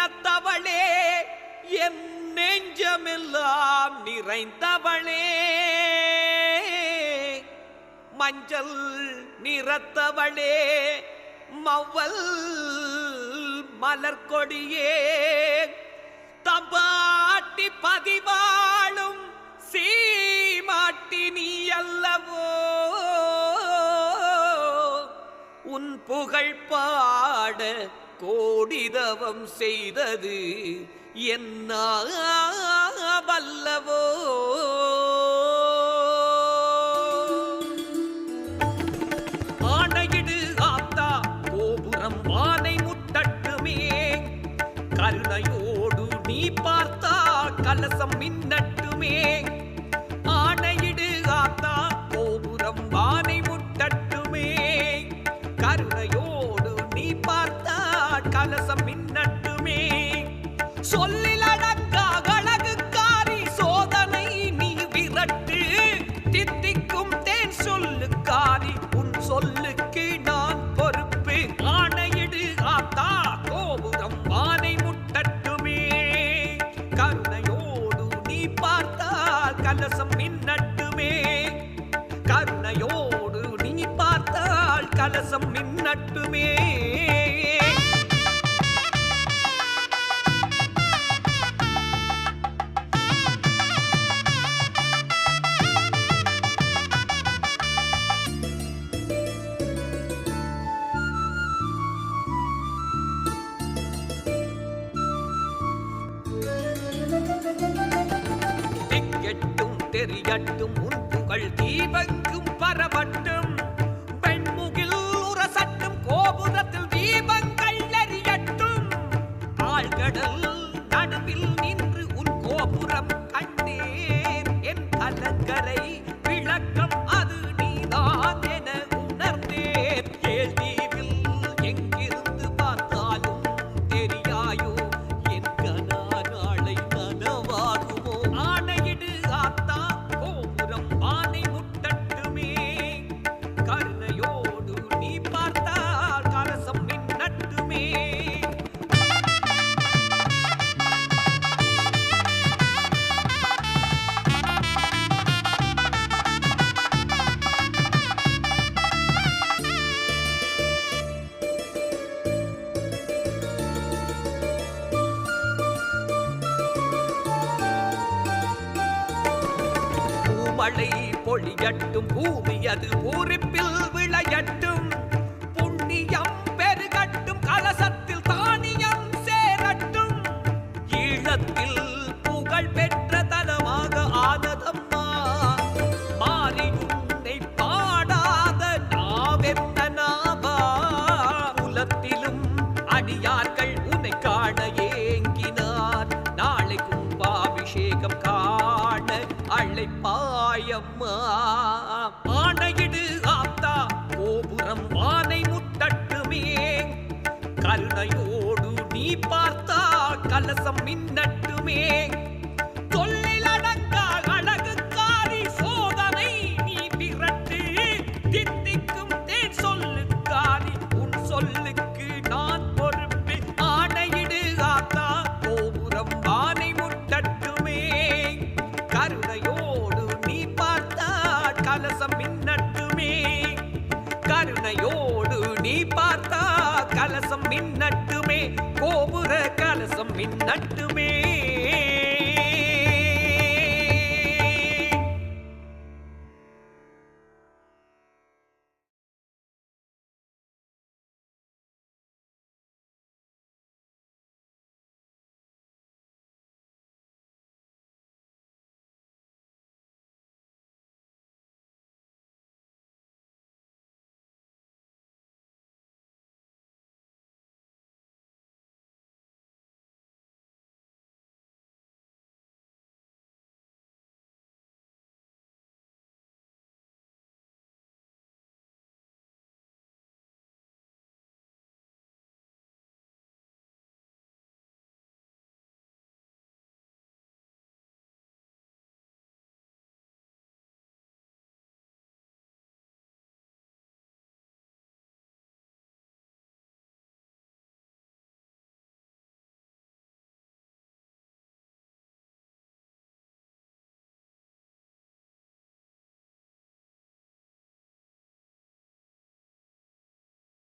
நிறத்தவளே என் நெஞ்சமெல்லாம் நிறைந்தவளே மஞ்சள் நிறத்தவளே மவ்வல் மலர்கொடியே தம்பாட்டி பதிவாளும் சீமாட்டி நீ அல்லவோ உன் புகழ் பாட கோடிதவம் செய்தது என்ன வல்லவோ ஆணையிடு ஆத்தா கோபுரம் வானை முட்டட்டுமே கருணையோடு நீ பார்த்தா கலசம் மின்னட்டுமே ஆணையிடு ஆத்தா கோபுரம் வானை முட்டட்டுமே கருணையோடு நீ பார்த்தா கலசம் மின்னட்டுமே சொல்லில் அடங்கா அழகுக்காரி சோதனை நீ விரட்டு தித்திக்கும் தேன் சொல்லுக்காரி உன் சொல்லுக்கு நான் பொறுப்பு ஆணையிடு ஆத்தா கோபுரம் வானை முட்டட்டுமே கருணையோடு நீ பார்த்தால் கலசம் மின்னட்டுமே கருணையோடு நீ பார்த்தால் கலசம் மின்னட்டுமே தெரியட்டும் உன் புகழ் தீபங்கும் பரவட்டும் பெண்முகில் உரசட்டும் கோபுரத்தில் தீபங்கள் எரியட்டும் ஆழ்கடல் நடுவில் நின்று உன் கோபுரம் கண்டேன் என் அலங்கரை விளக்கம் அது நீதான் என உணர்ந்தேன் கேள்வியில் எங்கிருந்து பார்த்தாலும் தெரியாயோ என் கனா நாளை நனவாகுமோ ஆணையிடு ஆத்தா கோபுரம் வானை முட்டட்டுமே கருணையோடு நீ பார்த்தால் கலசம் மின்னட்டுமே மழை பொழியட்டும் பூமி அது பூரிப்பில் விளையட்டும் புண்ணியம் பெருகட்டும் கலசத்தில் தானியம் சேரட்டும் ஈழத்தில் புகழ் பெற்ற தலமாக ஆனதம்மா மாறி உன்னை பாடாத நாவென்ன நாவா குலத்திலும் அடியார்கள் உன்னை காண ஏங்கினார் நாளை கும்பாபிஷேகம் காண அழைப்பாயம்மா ஆணையிடு ஆத்தா கோபுரம் வானை முட்டட்டுமே கருணையோடு நீ பார்த்தா கலசம் மின்னட்டுமே சொல்லில் அடங்கா அழகுக்காரி சோதனை நீ விரட்டு தித்திக்கும் தேன் சொல்லுக்காரி உன் சொல்லுக்கு நான் பொறுப்பு ஆணையிடு ஆத்தா கோபுரம் வானை முட்டட்டுமே கருணையோடு நீ பார்த்தால் கலசம் மின்னட்டுமே கருணையோடு நீ பார்த்தா கலசம் மின்னட்டுமே கோபுர கலசம் மின்னட்டுமே